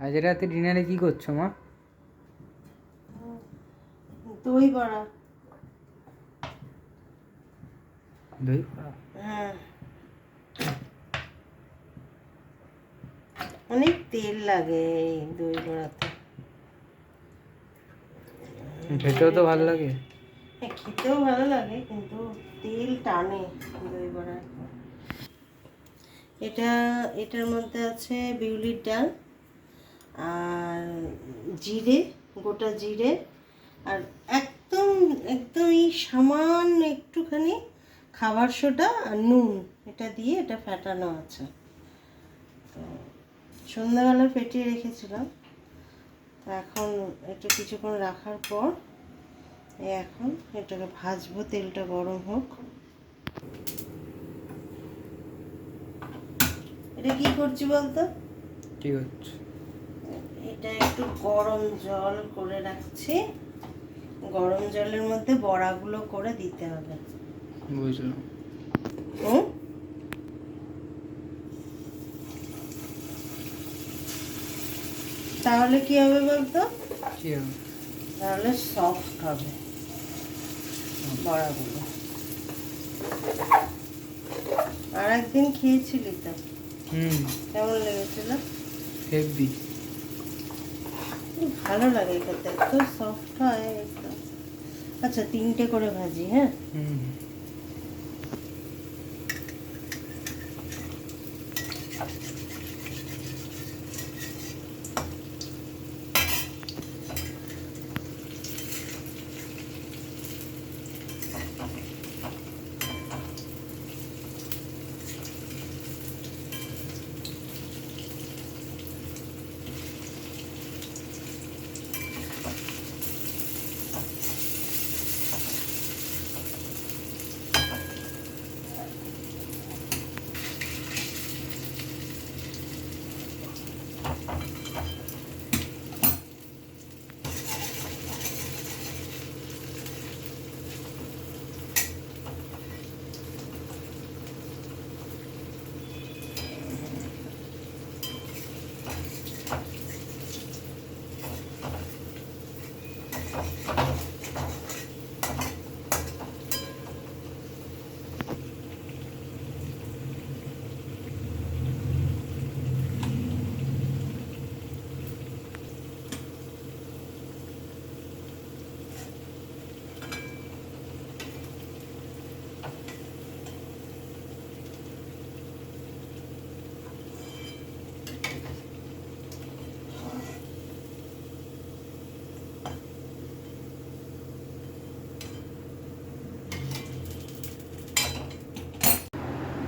আজ রাতে ডিনারে কি করছো মা? দই বড়া। দই বড়া? হ্যাঁ, অনেক তেল লাগে এই দই বড়াতে। খেতেও তো ভালো লাগে। হ্যাঁ, খেতেও ভালো লাগে কিন্তু তেল টানে দই বড়ায়। এটার মধ্যে আছে বিউলির ডাল আর জিরে, গোটা জিরে, আর একদম একদম এই সামান্য একটুখানি খাবার সোডা আর নুন, এটা দিয়ে এটা ফেটানো আছে। তো সন্ধ্যাবেলা ফেটিয়ে রেখেছিলাম। তো এখন একটু কিছুক্ষণ রাখার পর এখন এটাকে ভাজবো, তেলটা গরম হোক। এটা কি করছি বলতো? কি হচ্ছে? এটা একটু গরম জল করে রাখছি, গরম জলের মধ্যে বড়াগুলো করে দিতে হবে। বুঝলাম। হুম, তাহলে কি হবে বলতো? কি হবে? তাহলে সফট হবে বড়াগুলো। আর একদিন খেয়েছিলি তো, কেমন লেগেছিল? হেভি। ভালো লাগে খেতে, এত সফট হয় একদম। আচ্ছা, 3টে করে ভাজি, হ্যাঁ?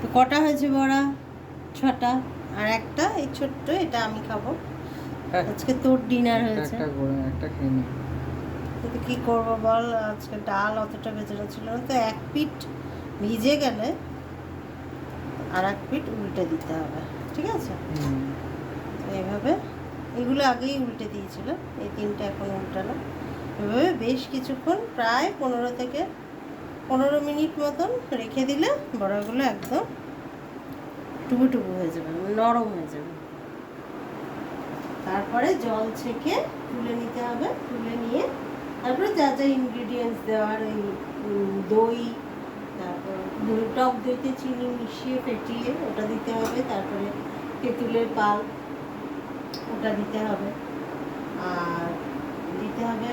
তো কটা হয়েছে বড়া? 6টা। আর একটা এই ছোট্ট, এটা আমি খাবো। আজকে তোর ডিনার হয়েছে। একটা খেয়ে নি। কিন্তু কি করবো বল, আজকে ডাল অতটা ভেজানো ছিল না, তো এক পিঠ ভিজে গেলে আর এক পিঠ উল্টে দিতে হবে, ঠিক আছে? এইভাবে এগুলো আগেই উল্টে দিয়েছিল, এই 3টে এখন উল্টানো। এভাবে বেশ কিছুক্ষণ, প্রায় 15 মিনিট মতন রেখে দিলে বড়াগুলো একদম টুকু টুকু হয়ে যাবে, নরম হয়ে যাবে। তারপরে জল ছেঁকে তুলে নিতে হবে। তুলে নিয়ে তারপরে যা যা ইনগ্রিডিয়েন্টস দেওয়ার, এই দই, তারপর টক দইতে চিনি মিশিয়ে ফেটিয়ে ওটা দিতে হবে। তারপরে তেঁতুলের পাল, ওটা দিতে হবে। আর দিতে হবে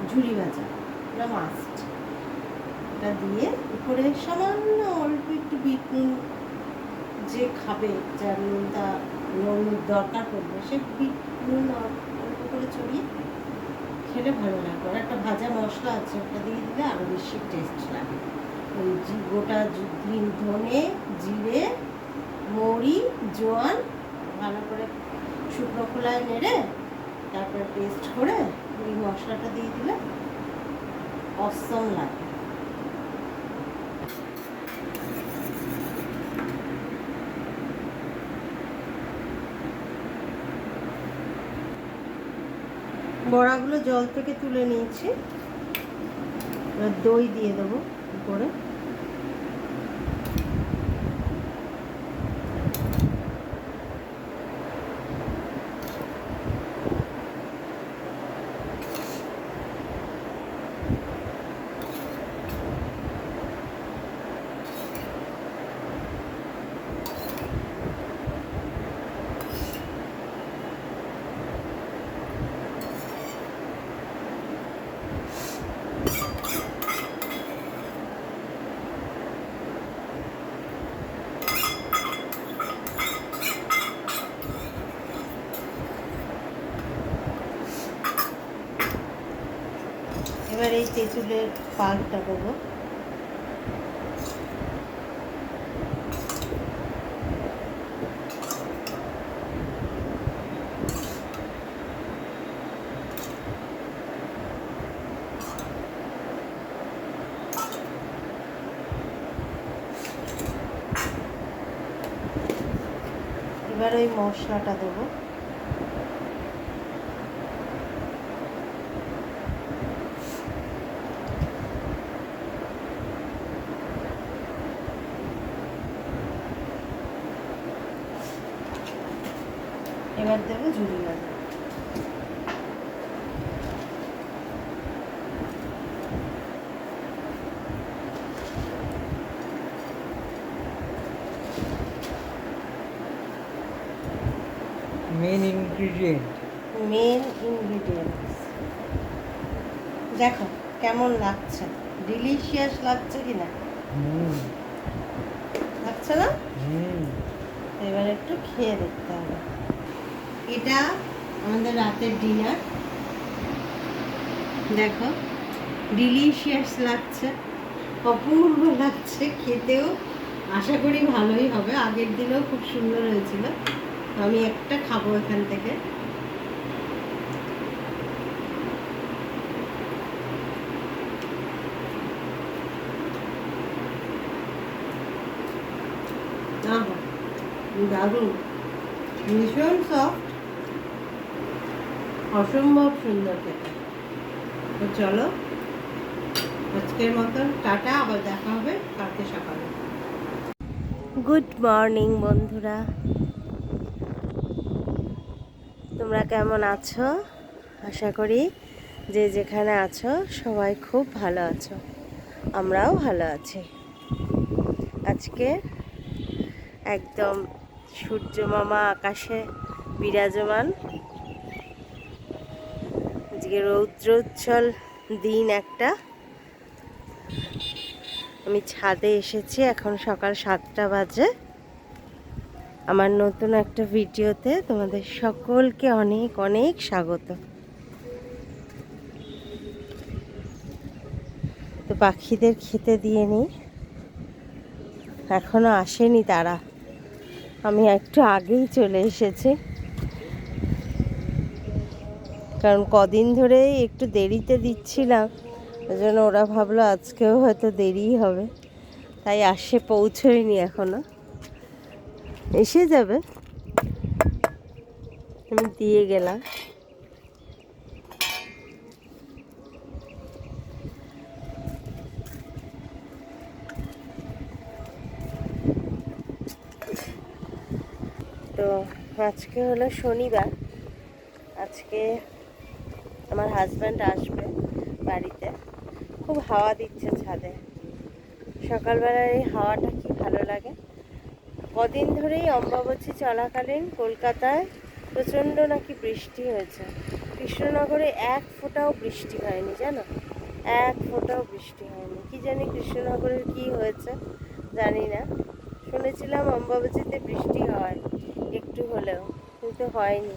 ঝুরি ভাজা, ওটা মাস্ট। ওটা দিয়ে উপরে সামান্য অল্প একটু বিট নুন, যে খাবে যার নুনটা দরকার পড়বে সে বিট নুন অল্প করে ছড়িয়ে খেলে ভালো লাগবে। আর একটা ভাজা মশলা আছে, ওটা দিয়ে দিলে আরও বেশি টেস্ট লাগে। ওই গোটা ধনে, জিরে, মৌরি, জোয়ান ভালো করে শুকনো খোলায় নেড়ে তারপরে পেস্ট করে ওই মশলাটা দিয়ে দিলে অসম লাগে। বড়াগুলো জল থেকে তুলে নিয়েছি, এবার দই দিয়ে দেবো উপরে। এবার এই তেঁতুলের পাল্পটা দেবো। এবার ওই মশলাটা দেবো। এবার দেবো ঝুড়ি লাগা। Main ingredient. দেখো কেমন লাগছে, ডিলিশিয়াস লাগছে কিনা, লাগছে না? এবার একটু খেয়ে দেখতে হবে। এটা আমাদের রাতের ডিনার। দেখো ডিলিশিয়াস লাগছে, অপূর্ব লাগছে, খেতেও আশা করি ভালোই হবে। আগের দিনেও খুব সুন্দর হয়েছিল। আমি একটা খাবো এখান থেকে। দারুণ, ভীষণ সফট, অসম্ভব সুন্দর খেতে। তো চলো আজকের মতন টাটা, আবার দেখা হবে কালকে সকালে। গুড মর্নিং বন্ধুরা, তোমরা কেমন আছো? আশা করি যে যেখানে আছো সবাই খুব ভালো আছো, আমরাও ভালো আছি। আজকে একদম সূর্য মামা আকাশে বিরাজমান। আজকে রৌদ্রোজ্জ্বল দিন একটা। আমি ছাদে এসেছি, এখন সকাল 7টা বাজে। আমার নতুন একটা ভিডিওতে তোমাদের সকলকে অনেক অনেক স্বাগত। তো পাখিদের খেতে দিয়ে নিই, এখনো আসেনি তারা, আমি একটু আগেই চলে এসেছি। কারণ কদিন ধরেই একটু দেরিতে দিচ্ছিলাম, ওই জন্য ওরা ভাবলো আজকেও হয়তো দেরিই হবে, তাই আসে পৌঁছয়নি এখনো, এসে যাবে। আমি দিয়ে গেলাম। তো আজকে হলো শনিবার, আজকে আমার হাজব্যান্ড আসবে বাড়িতে। খুব হাওয়া দিচ্ছে ছাদে, সকালবেলার এই হাওয়াটা কি ভালো লাগে। কদিন ধরেই অম্বাবচী চলাকালীন কলকাতায় প্রচণ্ড নাকি বৃষ্টি হয়েছে, কৃষ্ণনগরে এক ফোঁটাও বৃষ্টি হয়নি, জানো, এক ফোঁটাও বৃষ্টি হয়নি। কি জানি কৃষ্ণনগরের কি হয়েছে জানি না, শুনেছিলাম অম্বাবচীতে বৃষ্টি হয় একটু হলেও, কিন্তু হয়নি,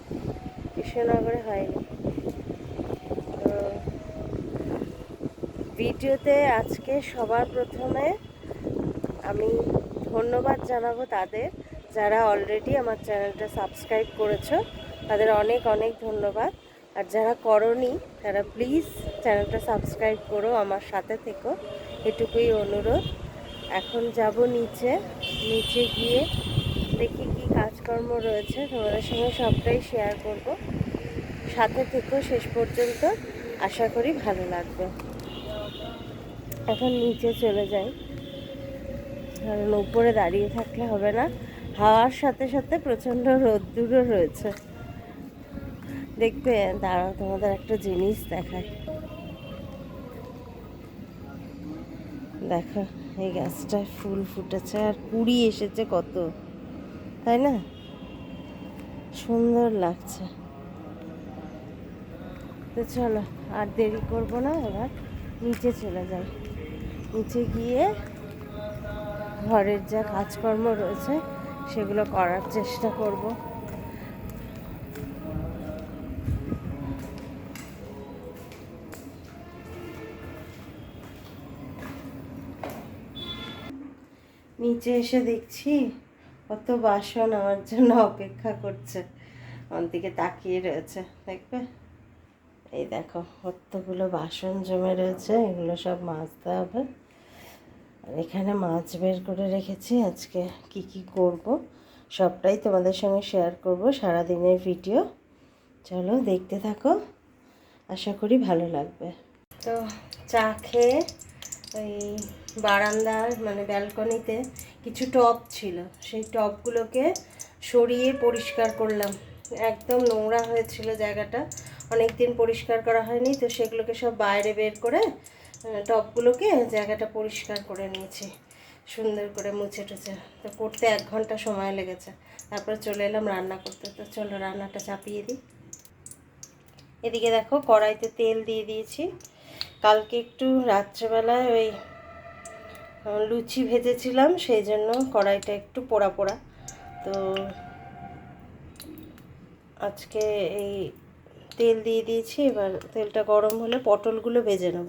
কৃষ্ণনগরে হয়নি। তো ভিডিওতে আজকে সবার প্রথমে আমি ধন্যবাদ জানাবো তাদের যারা অলরেডি আমার চ্যানেলটা সাবস্ক্রাইব করেছো, তাদের অনেক অনেক ধন্যবাদ। আর যারা করোনি তারা প্লিজ চ্যানেলটা সাবস্ক্রাইব করো, আমার সাথে থেকো, এটুকুই অনুরোধ। এখন যাব নিচে, নিচে গিয়ে দেখি কি কাজকর্ম রয়েছে, তোমাদের সঙ্গে সবটাই শেয়ার করব। সাথে থেকো শেষ পর্যন্ত, আশা করি ভালো লাগবে। এখন নিচে চলে যাই, কারণ উপরে দাঁড়িয়ে থাকলে হবে না, হাওয়ার সাথে সাথে প্রচণ্ড রোদ্দুরও রয়েছে। দেখবে, দাঁড়াও তোমাদের একটা জিনিস দেখায়। দেখো এই গাছটায় ফুল ফুটেছে আর কুড়ি এসেছে কত, তাই না? সুন্দর লাগছে। তো চলো আর দেরি করব না, এবার নিচে চলে যাই। নিচে গিয়ে ঘরের যা কাজকর্ম রয়েছে সেগুলো করার চেষ্টা করব। নিচে এসে দেখছি কত বাসন আমার জন্য অপেক্ষা করছে, আমার দিকে তাকিয়ে রয়েছে, দেখবে? এই দেখো কতগুলো বাসন জমে রয়েছে, এগুলো সব মাজতে হবে। আর এখানে মাছ বের করে রেখেছি, আজকে কি কি করব সবটাই তোমাদের সঙ্গে শেয়ার করব, সারাদিনের ভিডিও। চলো দেখতে থাকো, আশা করি ভালো লাগবে। তো চা খেয়ে ওই বারান্দার মানে ব্যালকনিতে কিছু টব ছিল, সেই টবগুলোকে সরিয়ে পরিষ্কার করলাম। একদম নোংরা হয়েছিল জায়গাটা, অনেক দিন পরিষ্কার করা হয়নি, তো সেগুলোকে সব বাইরে বের করে টবগুলোকে জায়গাটা পরিষ্কার করে নিয়েছি, সুন্দর করে মুছে টুছে। তো করতে 1 ঘন্টা সময় লেগেছে, তারপর চলে এলাম রান্না করতে। তো চলো রান্নাটা চাপিয়ে দিই। এদিকে দেখো কড়াইতে তেল দিয়ে দিয়েছি। কালকে একটু রাত্রেবেলায় ওই লুচি ভেজেছিলাম, সেই জন্য কড়াইটা একটু পোড়া পোড়া। তো আজকে এই তেল দিয়ে দিয়েছি, এবার তেলটা গরম হলে পটলগুলো ভেজে নেব।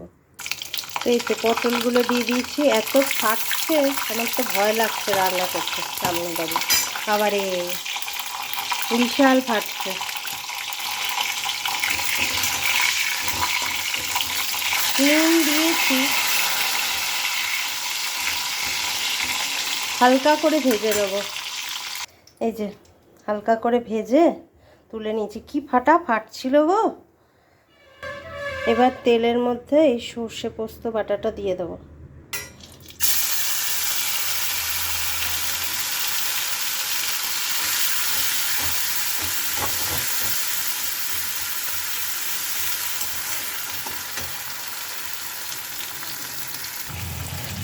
তো এই তো পটলগুলো দিয়ে দিয়েছি, এত ফাটছে আমার তো ভয় লাগছে রান্না করতে, সামনে দাঁড়িয়ে আবারে বিশাল ফাটছে। নুন দিয়েছি, হালকা করে ভেজে নেব। এই যে হালকা করে ভেজে তুলে নিয়েছি, কি ফাটছিল গো। এবার তেলের মধ্যে এই সর্ষে পোস্ত বাটাটা দিয়ে দেবো।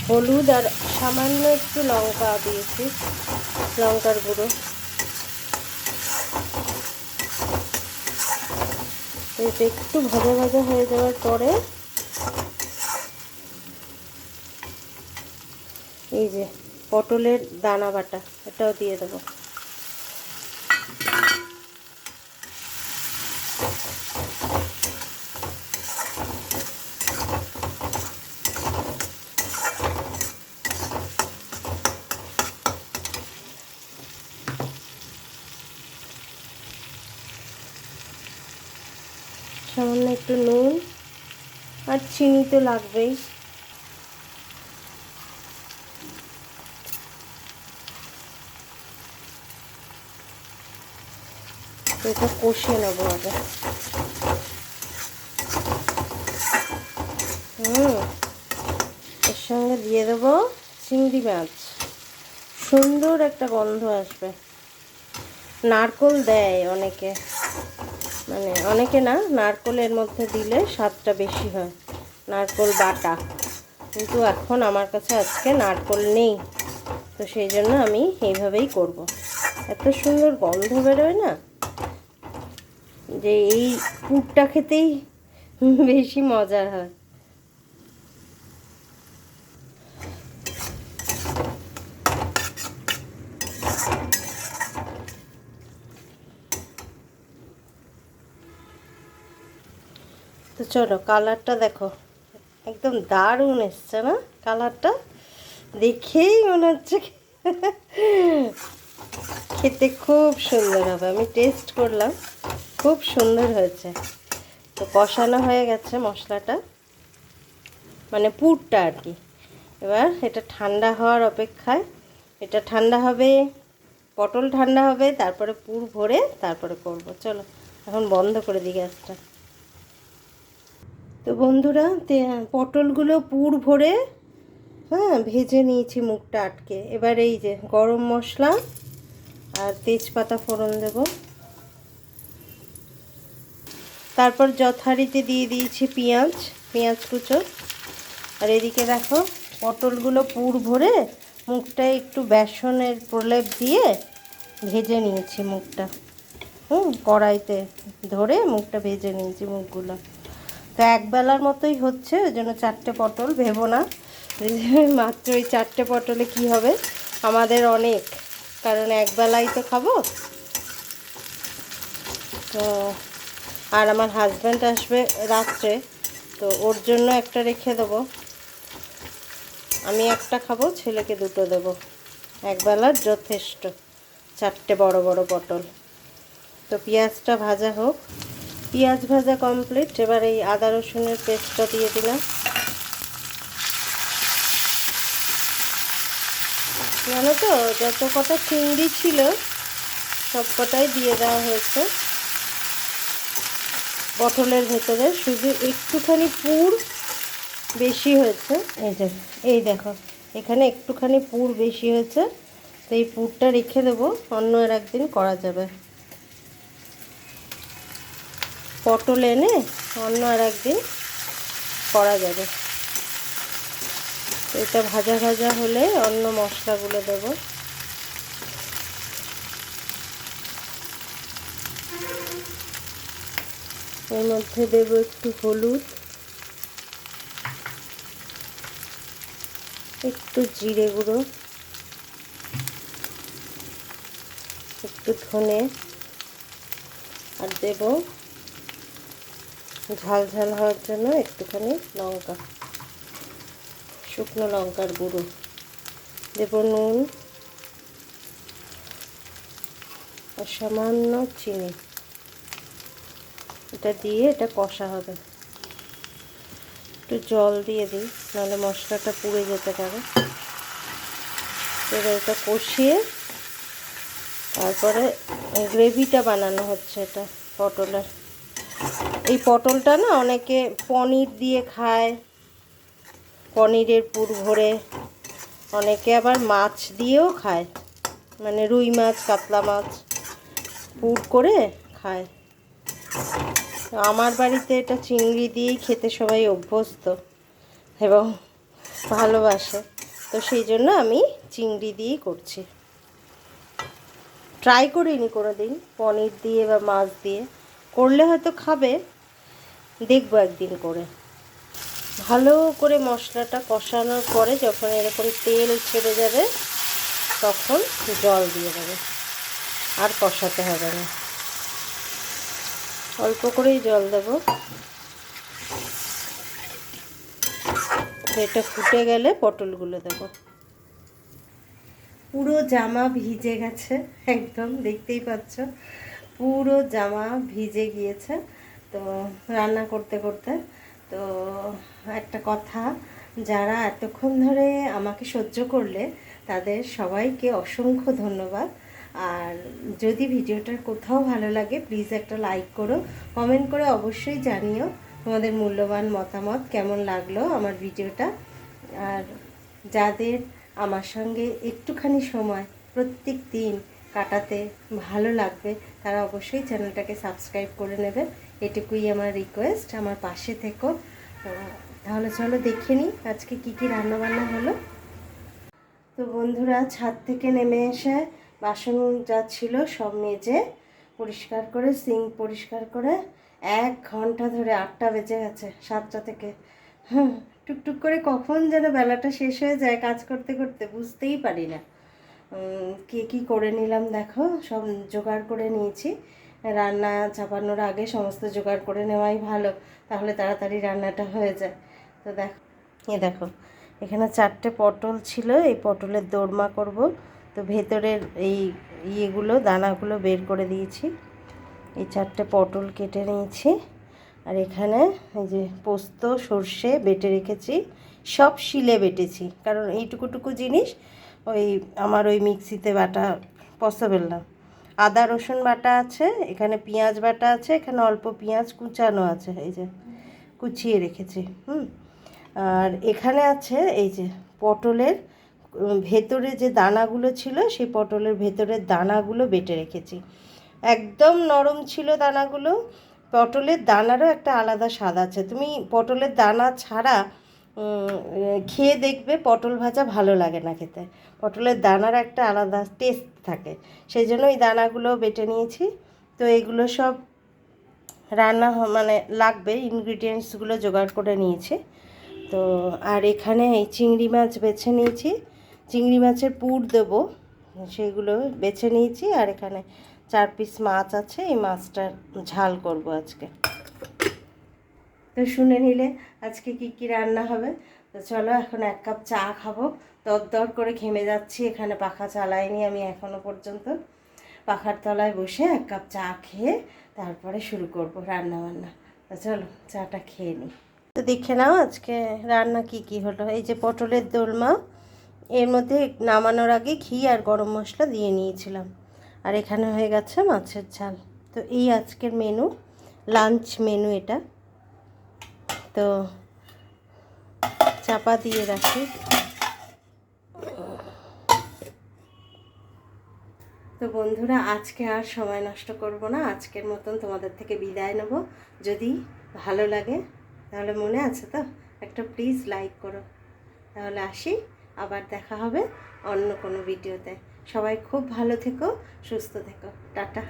হলুদ আর সামান্য একটু লঙ্কা দিয়েছি, লঙ্কার গুঁড়ো। এটা একটু ভাজা ভাজা হয়ে যাওয়ার পরে এই যে পটলের দানা বাটা, এটাও দিয়ে দেবো। সামান্য একটু নুন আর চিনি তো লাগবেই। এটা কষিয়ে নেবো আগে। এর সঙ্গে দিয়ে দেবো চিংড়ি মাছ, সুন্দর একটা গন্ধ আসবে। নারকোল দেয় অনেকে, মানে অনেকে না, নারকোলের মধ্যে দিলে স্বাদটা বেশি হয়, নারকোল বাটা। কিন্তু এখন আমার কাছে আজকে নারকোল নেই, তো সেই জন্য আমি এইভাবেই করব। এত সুন্দর গন্ধ বেরোয় না, যে এই পুরটা খেতেই বেশি মজার হয়। তো চলো কালারটা দেখো, একদম দারুণ এসছে না কালারটা, দেখেই মনে হচ্ছে খেতে খুব সুন্দর হবে। আমি টেস্ট করলাম, খুব সুন্দর হয়েছে। তো কষানো হয়ে গেছে মশলাটা, মানে পুরটা আর কি। এবার এটা ঠান্ডা হওয়ার অপেক্ষায়, এটা ঠান্ডা হবে, পটল ঠান্ডা হবে, তারপরে পুর ভরে তারপরে করব। চলো এখন বন্ধ করে দিই গ্যাসটা। তো বন্ধুরা পটলগুলো পুর ভরে ভেজে নিয়েছি মুখটা আটকে। এবার এই যে গরম মশলা আর তেজপাতা ফোড়ন দেব, তারপর যথারীতি দিয়ে দিয়েছি পেঁয়াজ কুচো। আর এদিকে দেখো পটলগুলো পুর ভরে মুখটায় একটু বেসনের প্রলেপ দিয়ে ভেজে নিয়েছি মুখটা, কড়াইতে ধরে মুখটা ভেজে নিয়েছি মুখগুলো। তো একবেলার মতোই হচ্ছে, ওই জন্য 4টে পটল, ভেবো না মাত্র ওই 4টে পটলে কি হবে, আমাদের অনেক, কারণ একবেলাই তো খাবো। তো আর আমার হাজব্যান্ড আসবে রাত্রে, তো ওর জন্য একটা রেখে দেবো, আমি একটা খাবো, ছেলেকে 2টো দেবো। একবেলার যথেষ্ট, 4টে বড় বড় পটল। তো পেঁয়াজটা ভাজা হোক। পেঁয়াজ ভাজা কমপ্লিট। এবার এই আদা রসুনের পেস্টটা দিয়ে দিলাম। জানো তো, যত কটা চিংড়ি ছিল সব কটাই দিয়ে দেওয়া হয়েছে পটলের ভেতরে, শুধু একটুখানি পুর বেশি হয়েছে। এই দেখো, এখানে একটুখানি পুর বেশি হয়েছে, তো এই পুরটা রেখে দেবো, অন্য আর একদিন করা যাবে। পটল এনে অন্য আর একদিন করা যাবে। এটা ভাজা ভাজা হলে অন্য মশলাগুলো দেবো। এর মধ্যে দেব একটু হলুদ, একটু জিরে গুঁড়ো, একটু ধনে, আর দেব ঝাল ঝাল হওয়ার জন্য একটুখানি লঙ্কা, শুকনো লঙ্কার গুঁড়ো, দেব নুন আর সামান্য চিনি। এটা দিয়ে এটা কষা হবে। একটু জল দিয়ে দিই, নাহলে মশলাটা পুড়ে যেতে পারে। এবার এটা কষিয়ে তারপরে গ্রেভিটা বানানো হচ্ছে। এটা পটলের, এই পটলটা না অনেকে পনির দিয়ে খায়, পনিরের পুর ভরে, অনেকে আবার মাছ দিয়েও খায়, মানে রুই মাছ, কাতলা মাছ পুর করে খায়। আমার বাড়িতে এটা চিংড়ি দিয়েই খেতে সবাই অভ্যস্ত এবং ভালোবাসে, তো সেই জন্য আমি চিংড়ি দিয়েই করছি। ট্রাই করিনি কোনো দিন পনির দিয়ে বা মাছ দিয়ে, করলে হয়তো খাবে, দেখবো একদিন করে। ভালো করে মশলাটা কষানোর পরে যখন এরকম তেল ছেড়ে যাবে তখন জল দিয়ে দেবে, আর কষাতে হবে না, অল্প করেই জল দেব। এটা ফুটে গেলে পটলগুলো দেব। পুরো জামা ভিজে গেছে, একদম দেখতেই পাচ্ছ পুরো জামা ভিজে গিয়েছে। তো রান্না করতে করতে, তো একটা কথা, যারা এতক্ষণ ধরে আমাকে সহ্য করলে তাদের সবাইকে অসংখ্য ধন্যবাদ। আর যদি ভিডিওটার কোথাও ভালো লাগে প্লিজ একটা লাইক করো, কমেন্ট করে অবশ্যই জানিও তোমাদের মূল্যবান মতামত, কেমন লাগলো আমার ভিডিওটা। আর যাদের আমার সঙ্গে একটুখানি সময় প্রত্যেক দিন কাটাতে ভালো লাগবে তারা অবশ্যই চ্যানেলটাকে সাবস্ক্রাইব করে নেবে, এটুকুই আমার রিকোয়েস্ট। আমার পাশে থেকো। তাহলে চলো দেখে নিই আজকে কী কী রান্নাবান্না হলো। তো বন্ধুরা, ছাদ থেকে নেমে এসে বাসন যা ছিল সব মেজে পরিষ্কার করে, সিঙ্ক পরিষ্কার করে 1 ঘন্টা ধরে, 8টা বেজে গেছে, 7টা থেকে টুকটুক করে কখন যেন বেলাটা শেষ হয়ে যায় কাজ করতে করতে, বুঝতেই পারি না। কী করে নিলাম দেখো, সব জোগাড় করে নিয়েছি। রান্না চাপানোর আগে সমস্ত জোগাড় করে নেওয়াই ভালো, তাহলে তাড়াতাড়ি রান্নাটা হয়ে যায়। তো দেখো এখানে 4টে পটল ছিল, এই পটলের দোরমা করব। তো ভেতরের এই ইয়েগুলো, দানাগুলো বের করে দিয়েছি। এই 4টে পটল কেটে নিয়েছি। আর এখানে এই যে পোস্ত, সর্ষে বেটে রেখেছি, সব শিলে বেটেছি, কারণ এইটুকুটুকু জিনিস আমার ওই মিক্সিতে বাটা পসিবল না। আদা রসুন বাটা আছে, এখানে পেঁয়াজ বাটা আছে, এখানে অল্প পেঁয়াজ কুচানো আছে, এই যে কুচিয়ে রেখেছি। আর এখানে আছে এই যে পটলের ভেতরে যে দানাগুলো ছিল, সেই পটলের ভেতরের দানাগুলো বেটে রেখেছি। একদম নরম ছিল দানাগুলো। পটলের দানারও একটা আলাদা স্বাদ আছে, তুমি পটলের দানা ছাড়া খেয়ে দেখবে পটল ভাজা ভালো লাগে না খেতে, পটলের দানার একটা আলাদা টেস্ট থাকে, সেই জন্য এই দানাগুলো বেটে নিয়েছি। তো এগুলো সব রান্না মানে লাগবে, ইনগ্রিডিয়েন্টসগুলো জোগাড় করে নিয়েছি। তো আর এখানে এই চিংড়ি মাছ বেছে নিয়েছি, চিংড়ি মাছের পুর দেবো, সেগুলো বেছে নিয়েছি। আর এখানে 4 পিস মাছ আছে, এই মাছটার ঝাল করব আজকে। তো শুনে নিলে আজকে কি কি রান্না হবে। তো চলো এখন 1 কাপ চা খাবো। দর করে ঘেমে যাচ্ছি, এখানে পাখা চালাইনি আমি এখনো পর্যন্ত। পাখার তলায় বসে 1 কাপ চা খেয়ে তারপরে শুরু করব রান্না বান্না। তো চলো চাটা খেয়ে নিই। তো দেখে নাও আজকে রান্না কি হলো। এই যে পটলের দোলমা, এর মধ্যে নামানোর আগে ঘি আর গরম মশলা দিয়ে নিয়েছিলাম। আর এখানে হয়ে গেছে মাছের ঝাল। তো এই আজকের মেনু, লাঞ্চ মেনু এটা। তো চাপা দিয়ে রাখি। তো বন্ধুরা, আজকে আর সময় নষ্ট করব না, আজকের মতন তোমাদের থেকে বিদায় নেব। যদি ভালো লাগে তাহলে, মনে আছে তো, একটা প্লিজ লাইক করো। তাহলে আসি, আবার দেখা হবে অন্য কোনো ভিডিওতে। সবাই খুব ভালো থেকো, সুস্থ থেকো, টাটা।